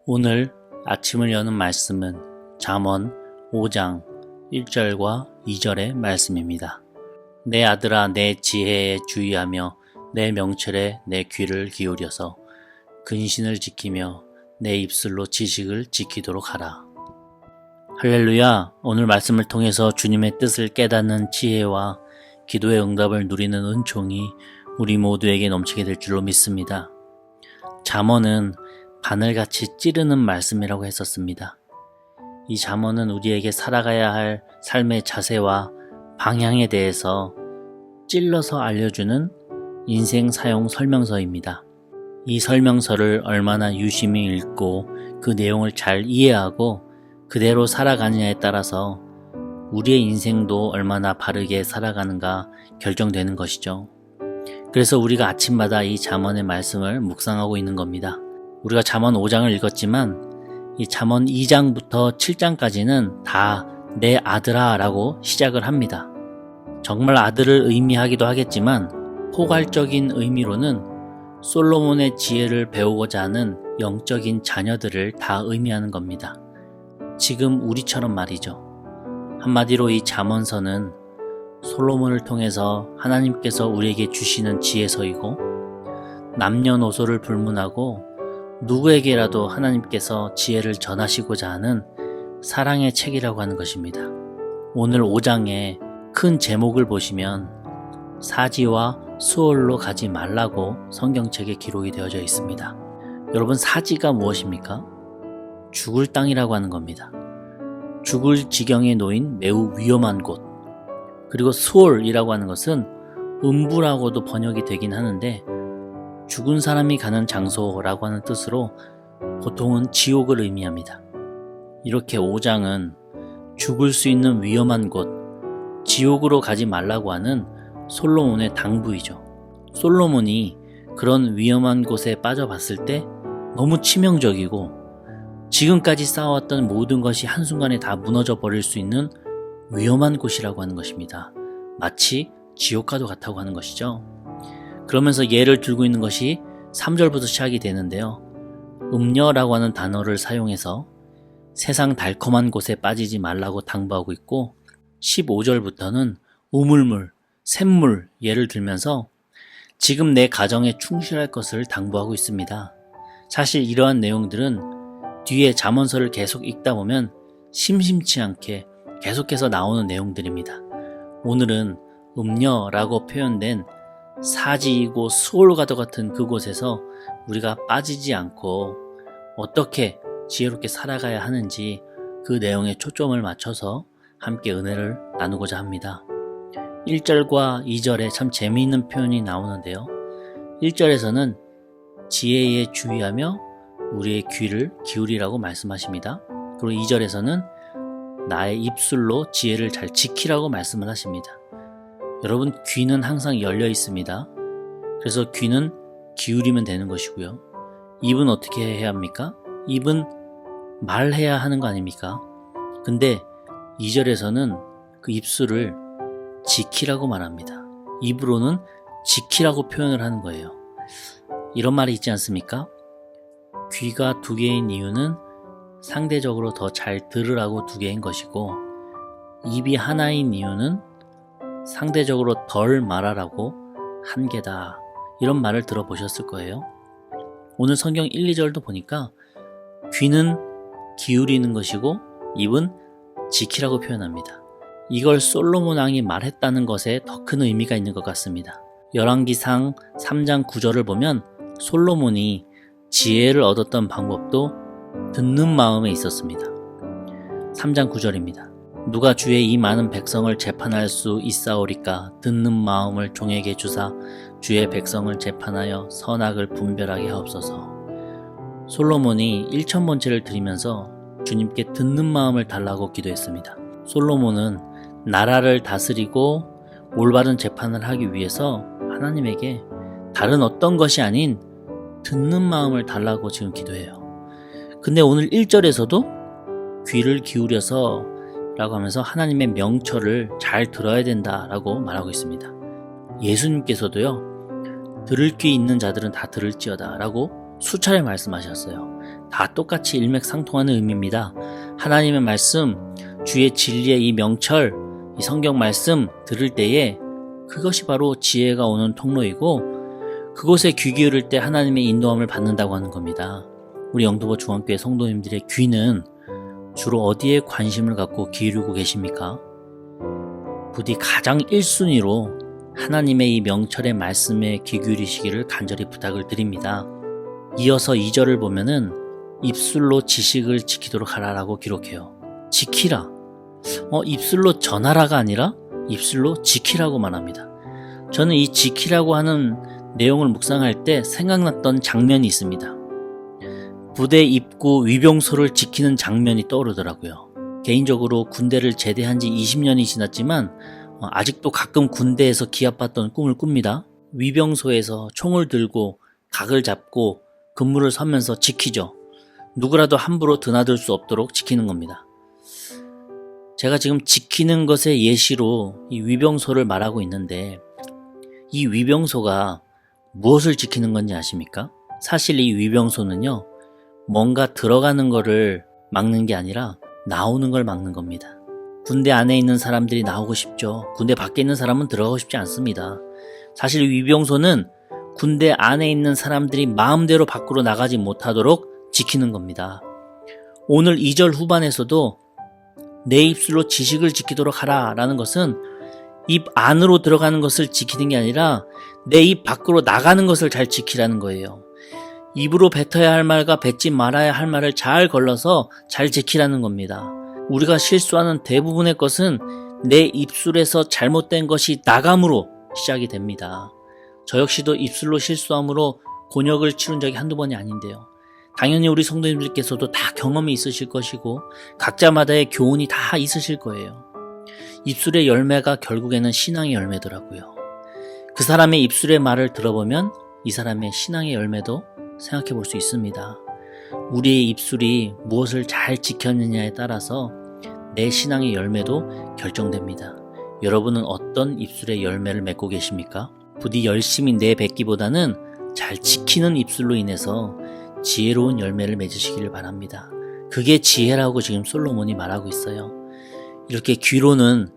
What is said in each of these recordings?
오늘 아침을 여는 말씀은 잠언 5장 1절과 2절의 말씀입니다. 내 아들아, 내 지혜에 주의하며 내 명철에 내 귀를 기울여서 근신을 지키며 내 입술로 지식을 지키도록 하라. 할렐루야. 오늘 말씀을 통해서 주님의 뜻을 깨닫는 지혜와 기도의 응답을 누리는 은총이 우리 모두에게 넘치게 될 줄로 믿습니다. 잠언은 바늘같이 찌르는 말씀이라고 했었습니다. 이 잠언은 우리에게 살아가야 할 삶의 자세와 방향에 대해서 찔러서 알려주는 인생 사용 설명서입니다. 이 설명서를 얼마나 유심히 읽고 그 내용을 잘 이해하고 그대로 살아가느냐에 따라서 우리의 인생도 얼마나 바르게 살아가는가 결정되는 것이죠. 그래서 우리가 아침마다 이 잠언의 말씀을 묵상하고 있는 겁니다. 우리가 잠언 5장을 읽었지만 이 잠언 2장부터 7장까지는 다 내 아들아 라고 시작을 합니다. 정말 아들을 의미하기도 하겠지만 포괄적인 의미로는 솔로몬의 지혜를 배우고자 하는 영적인 자녀들을 다 의미하는 겁니다. 지금 우리처럼 말이죠. 한마디로 이 잠언서는 솔로몬을 통해서 하나님께서 우리에게 주시는 지혜서이고 남녀노소를 불문하고 누구에게라도 하나님께서 지혜를 전하시고자 하는 사랑의 책이라고 하는 것입니다. 오늘 5장의 큰 제목을 보시면 사지와 수월로 가지 말라고 성경책에 기록이 되어져 있습니다. 여러분, 사지가 무엇입니까? 죽을 땅이라고 하는 겁니다. 죽을 지경에 놓인 매우 위험한 곳. 그리고 수월이라고 하는 것은 음부라고도 번역이 되긴 하는데 죽은 사람이 가는 장소라고 하는 뜻으로 보통은 지옥을 의미합니다. 이렇게 5장은 죽을 수 있는 위험한 곳, 지옥으로 가지 말라고 하는 솔로몬의 당부이죠. 솔로몬이 그런 위험한 곳에 빠져봤을 때 너무 치명적이고 지금까지 쌓아왔던 모든 것이 한순간에 다 무너져 버릴 수 있는 위험한 곳이라고 하는 것입니다. 마치 지옥과도 같다고 하는 것이죠. 그러면서 예를 들고 있는 것이 3절부터 시작이 되는데요. 음녀라고 하는 단어를 사용해서 세상 달콤한 곳에 빠지지 말라고 당부하고 있고 15절부터는 우물물, 샘물 예를 들면서 지금 내 가정에 충실할 것을 당부하고 있습니다. 사실 이러한 내용들은 뒤에 잠언서를 계속 읽다 보면 심심치 않게 계속해서 나오는 내용들입니다. 오늘은 음녀라고 표현된 사지이고 수월과도 같은 그곳에서 우리가 빠지지 않고 어떻게 지혜롭게 살아가야 하는지 그 내용에 초점을 맞춰서 함께 은혜를 나누고자 합니다. 1절과 2절에 참 재미있는 표현이 나오는데요. 1절에서는 지혜에 주의하며 우리의 귀를 기울이라고 말씀하십니다. 그리고 2절에서는 나의 입술로 지혜를 잘 지키라고 말씀을 하십니다. 여러분, 귀는 항상 열려 있습니다. 그래서 귀는 기울이면 되는 것이고요. 입은 어떻게 해야 합니까? 입은 말해야 하는 거 아닙니까? 근데 2절에서는 그 입술을 지키라고 말합니다. 입으로는 지키라고 표현을 하는 거예요. 이런 말이 있지 않습니까? 귀가 2개인 이유는 상대적으로 더 잘 들으라고 2개인 것이고 입이 하나인 이유는 상대적으로 덜 말하라고 1개다. 이런 말을 들어보셨을 거예요. 오늘 성경 1, 2절도 보니까 귀는 기울이는 것이고 입은 지키라고 표현합니다. 이걸 솔로몬 왕이 말했다는 것에 더 큰 의미가 있는 것 같습니다. 열왕기상 3장 9절을 보면 솔로몬이 지혜를 얻었던 방법도 듣는 마음에 있었습니다. 3장 9절입니다. 누가 주의 이 많은 백성을 재판할 수 있사오리까? 듣는 마음을 종에게 주사 주의 백성을 재판하여 선악을 분별하게 하옵소서. 솔로몬이 1000번째를 드리면서 주님께 듣는 마음을 달라고 기도했습니다. 솔로몬은 나라를 다스리고 올바른 재판을 하기 위해서 하나님에게 다른 어떤 것이 아닌 듣는 마음을 달라고 지금 기도해요. 근데 오늘 1절에서도 귀를 기울여서 라고 하면서 하나님의 명철을 잘 들어야 된다라고 말하고 있습니다. 예수님께서도요, 들을 귀 있는 자들은 다 들을지어다 라고 수차례 말씀하셨어요. 다 똑같이 일맥상통하는 의미입니다. 하나님의 말씀, 주의 진리의 이 명철, 이 성경 말씀 들을 때에 그것이 바로 지혜가 오는 통로이고 그곳에 귀 기울일 때 하나님의 인도함을 받는다고 하는 겁니다. 우리 영도보 중앙교회 성도님들의 귀는 주로 어디에 관심을 갖고 기울이고 계십니까? 부디 가장 1순위로 하나님의 이 명철의 말씀에 귀 기울이시기를 간절히 부탁을 드립니다. 이어서 2절을 보면은 입술로 지식을 지키도록 하라라고 기록해요. 지키라. 입술로 전하라가 아니라 입술로 지키라고 말합니다. 저는 이 지키라고 하는 내용을 묵상할 때 생각났던 장면이 있습니다. 부대 입구 위병소를 지키는 장면이 떠오르더라고요. 개인적으로 군대를 제대한 지 20년이 지났지만 아직도 가끔 군대에서 기합받던 꿈을 꿉니다. 위병소에서 총을 들고 각을 잡고 근무를 서면서 지키죠. 누구라도 함부로 드나들 수 없도록 지키는 겁니다. 제가 지금 지키는 것의 예시로 이 위병소를 말하고 있는데 이 위병소가 무엇을 지키는 건지 아십니까? 사실 이 위병소는요, 뭔가 들어가는 거를 막는 게 아니라 나오는 걸 막는 겁니다. 군대 안에 있는 사람들이 나오고 싶죠. 군대 밖에 있는 사람은 들어가고 싶지 않습니다. 사실 위병소는 군대 안에 있는 사람들이 마음대로 밖으로 나가지 못하도록 지키는 겁니다. 오늘 2절 후반에서도 내 입술로 지식을 지키도록 하라 라는 것은 입 안으로 들어가는 것을 지키는 게 아니라 내 입 밖으로 나가는 것을 잘 지키라는 거예요. 입으로 뱉어야 할 말과 뱉지 말아야 할 말을 잘 걸러서 잘 지키라는 겁니다. 우리가 실수하는 대부분의 것은 내 입술에서 잘못된 것이 나감으로 시작이 됩니다. 저 역시도 입술로 실수함으로 곤욕을 치른 적이 한두 번이 아닌데요. 당연히 우리 성도님들께서도 다 경험이 있으실 것이고 각자마다의 교훈이 다 있으실 거예요. 입술의 열매가 결국에는 신앙의 열매더라고요. 그 사람의 입술의 말을 들어보면 이 사람의 신앙의 열매도 생각해 볼 수 있습니다. 우리의 입술이 무엇을 잘 지켰느냐에 따라서 내 신앙의 열매도 결정됩니다. 여러분은 어떤 입술의 열매를 맺고 계십니까? 부디 열심히 내뱉기보다는 잘 지키는 입술로 인해서 지혜로운 열매를 맺으시기를 바랍니다. 그게 지혜라고 지금 솔로몬이 말하고 있어요. 이렇게 귀로는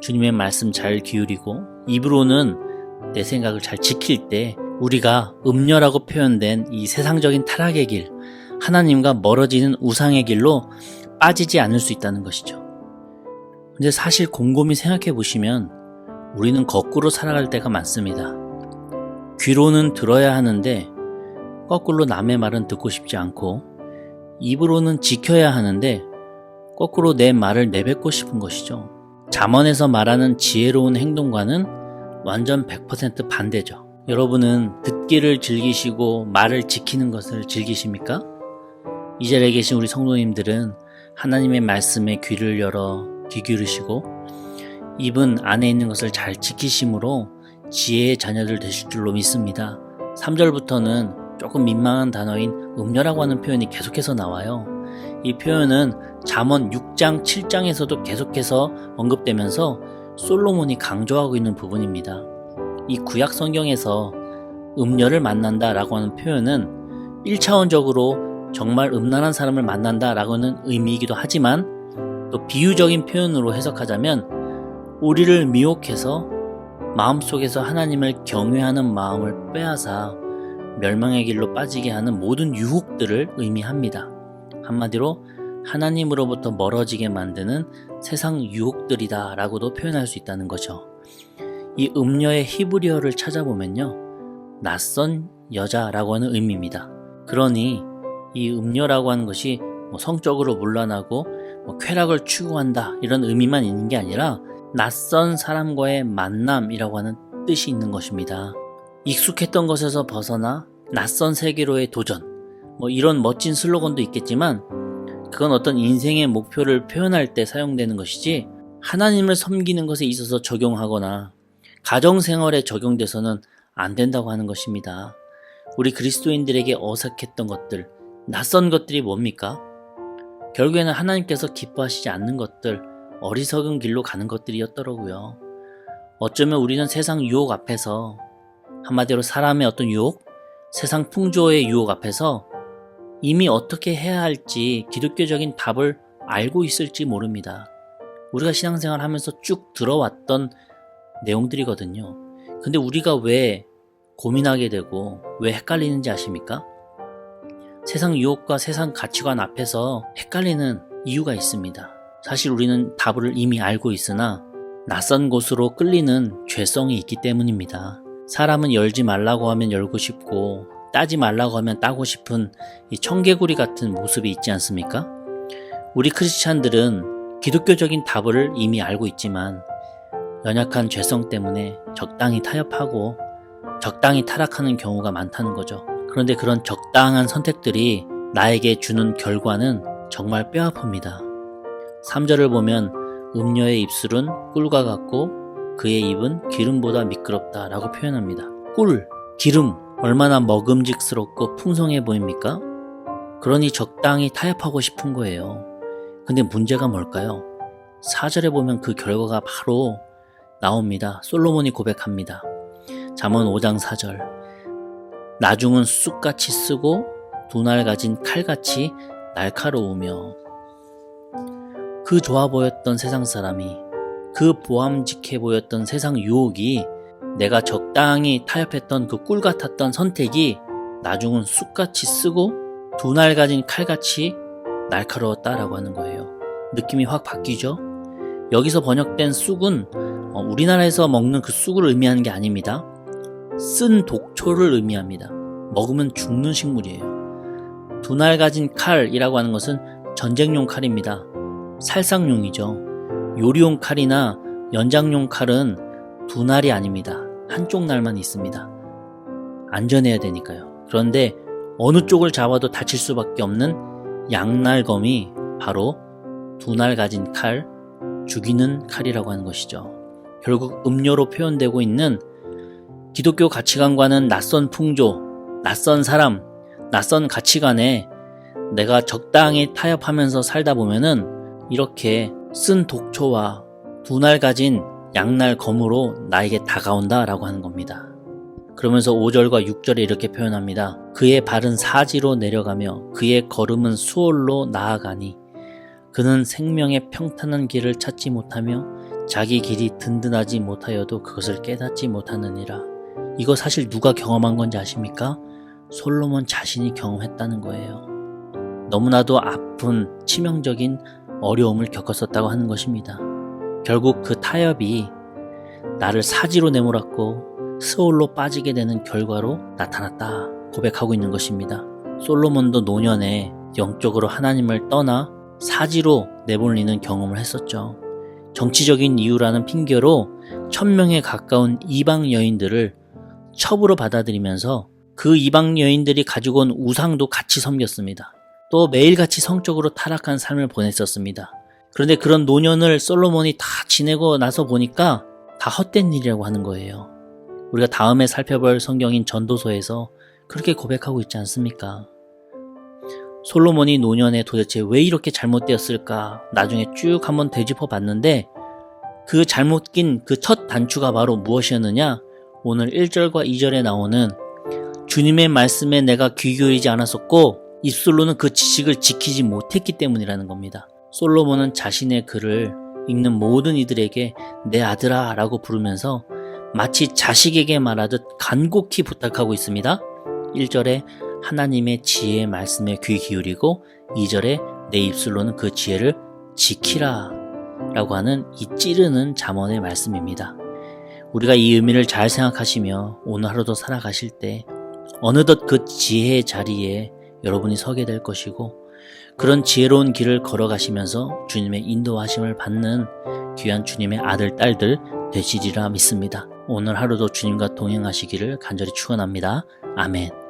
주님의 말씀 잘 기울이고 입으로는 내 생각을 잘 지킬 때 우리가 음녀라고 표현된 이 세상적인 타락의 길, 하나님과 멀어지는 우상의 길로 빠지지 않을 수 있다는 것이죠. 근데 사실 곰곰이 생각해 보시면 우리는 거꾸로 살아갈 때가 많습니다. 귀로는 들어야 하는데 거꾸로 남의 말은 듣고 싶지 않고 입으로는 지켜야 하는데 거꾸로 내 말을 내뱉고 싶은 것이죠. 잠언에서 말하는 지혜로운 행동과는 완전 100% 반대죠. 여러분은 듣기를 즐기시고 말을 지키는 것을 즐기십니까? 이 자리에 계신 우리 성도님들은 하나님의 말씀에 귀를 열어 귀 기울이시고 입은 안에 있는 것을 잘 지키심으로 지혜의 자녀들 되실 줄로 믿습니다. 3절부터는 조금 민망한 단어인 음녀라고 하는 표현이 계속해서 나와요. 이 표현은 잠언 6장, 7장에서도 계속해서 언급되면서 솔로몬이 강조하고 있는 부분입니다. 이 구약 성경에서 음녀를 만난다라고 하는 표현은 1차원적으로 정말 음란한 사람을 만난다라고는 의미이기도 하지만 또 비유적인 표현으로 해석하자면 우리를 미혹해서 마음속에서 하나님을 경외하는 마음을 빼앗아 멸망의 길로 빠지게 하는 모든 유혹들을 의미합니다. 한마디로 하나님으로부터 멀어지게 만드는 세상 유혹들이다 라고도 표현할 수 있다는 거죠. 이 음녀의 히브리어를 찾아보면요, 낯선 여자라고 하는 의미입니다. 그러니 이 음녀라고 하는 것이 성적으로 문란하고 쾌락을 추구한다 이런 의미만 있는 게 아니라 낯선 사람과의 만남이라고 하는 뜻이 있는 것입니다. 익숙했던 것에서 벗어나 낯선 세계로의 도전, 이런 멋진 슬로건도 있겠지만 그건 어떤 인생의 목표를 표현할 때 사용되는 것이지 하나님을 섬기는 것에 있어서 적용하거나 가정생활에 적용돼서는 안 된다고 하는 것입니다. 우리 그리스도인들에게 어색했던 것들, 낯선 것들이 뭡니까? 결국에는 하나님께서 기뻐하시지 않는 것들, 어리석은 길로 가는 것들이었더라고요. 어쩌면 우리는 세상 유혹 앞에서, 한마디로 사람의 어떤 유혹, 세상 풍조의 유혹 앞에서 이미 어떻게 해야 할지 기독교적인 답을 알고 있을지 모릅니다. 우리가 신앙생활 하면서 쭉 들어왔던 내용들이거든요. 근데 우리가 왜 고민하게 되고 왜 헷갈리는지 아십니까? 세상 유혹과 세상 가치관 앞에서 헷갈리는 이유가 있습니다. 사실 우리는 답을 이미 알고 있으나 낯선 곳으로 끌리는 죄성이 있기 때문입니다. 사람은 열지 말라고 하면 열고 싶고 따지 말라고 하면 따고 싶은 이 청개구리 같은 모습이 있지 않습니까? 우리 크리스찬들은 기독교적인 답을 이미 알고 있지만 연약한 죄성 때문에 적당히 타협하고 적당히 타락하는 경우가 많다는 거죠. 그런데 그런 적당한 선택들이 나에게 주는 결과는 정말 뼈아픕니다. 3절을 보면 음녀의 입술은 꿀과 같고 그의 입은 기름보다 미끄럽다 라고 표현합니다. 꿀, 기름, 얼마나 먹음직스럽고 풍성해 보입니까? 그러니 적당히 타협하고 싶은 거예요. 근데 문제가 뭘까요? 4절에 보면 그 결과가 바로 나옵니다. 솔로몬이 고백합니다. 잠언 5장 4절. 나중은 쑥같이 쓰고 두 날 가진 칼같이 날카로우며. 그 좋아 보였던 세상 사람이, 그 보암직해 보였던 세상 유혹이, 내가 적당히 타협했던 그 꿀 같았던 선택이 나중은 쑥같이 쓰고 두 날 가진 칼같이 날카로웠다라고 하는 거예요. 느낌이 확 바뀌죠? 여기서 번역된 쑥은 우리나라에서 먹는 그 쑥을 의미하는 게 아닙니다. 쓴 독초를 의미합니다. 먹으면 죽는 식물이에요. 두 날 가진 칼이라고 하는 것은 전쟁용 칼입니다. 살상용이죠. 요리용 칼이나 연장용 칼은 두 날이 아닙니다. 한쪽 날만 있습니다. 안전해야 되니까요. 그런데 어느 쪽을 잡아도 다칠 수밖에 없는 양날검이 바로 두 날 가진 칼, 죽이는 칼이라고 하는 것이죠. 결국 음료로 표현되고 있는 기독교 가치관과는 낯선 풍조, 낯선 사람, 낯선 가치관에 내가 적당히 타협하면서 살다 보면은 이렇게 쓴 독초와 두 날 가진 양날 검으로 나에게 다가온다 라고 하는 겁니다. 그러면서 5절과 6절에 이렇게 표현합니다. 그의 발은 사지로 내려가며 그의 걸음은 수월로 나아가니 그는 생명의 평탄한 길을 찾지 못하며 자기 길이 든든하지 못하여도 그것을 깨닫지 못하느니라. 이거 사실 누가 경험한 건지 아십니까? 솔로몬 자신이 경험했다는 거예요. 너무나도 아픈 치명적인 어려움을 겪었었다고 하는 것입니다. 결국 그 타협이 나를 사지로 내몰았고 스올로 빠지게 되는 결과로 나타났다 고백하고 있는 것입니다. 솔로몬도 노년에 영적으로 하나님을 떠나 사지로 내몰리는 경험을 했었죠. 정치적인 이유라는 핑계로 1000명에 가까운 이방 여인들을 첩으로 받아들이면서 그 이방 여인들이 가지고 온 우상도 같이 섬겼습니다. 또 매일같이 성적으로 타락한 삶을 보냈었습니다. 그런데 그런 노년을 솔로몬이 다 지내고 나서 보니까 다 헛된 일이라고 하는 거예요. 우리가 다음에 살펴볼 성경인 전도서에서 그렇게 고백하고 있지 않습니까? 솔로몬이 노년에 도대체 왜 이렇게 잘못되었을까 나중에 쭉 한번 되짚어 봤는데 그 잘못 낀 그 첫 단추가 바로 무엇이었느냐? 오늘 1절과 2절에 나오는 주님의 말씀에 내가 귀 기울이지 않았었고 입술로는 그 지식을 지키지 못했기 때문이라는 겁니다. 솔로몬은 자신의 글을 읽는 모든 이들에게 내 아들아 라고 부르면서 마치 자식에게 말하듯 간곡히 부탁하고 있습니다. 1절에 하나님의 지혜의 말씀에 귀 기울이고 2절에 내 입술로는 그 지혜를 지키라 라고 하는 이 찌르는 잠언의 말씀입니다. 우리가 이 의미를 잘 생각하시며 오늘 하루도 살아가실 때 어느덧 그 지혜의 자리에 여러분이 서게 될 것이고 그런 지혜로운 길을 걸어가시면서 주님의 인도하심을 받는 귀한 주님의 아들, 딸들 되시리라 믿습니다. 오늘 하루도 주님과 동행하시기를 간절히 축원합니다. 아멘.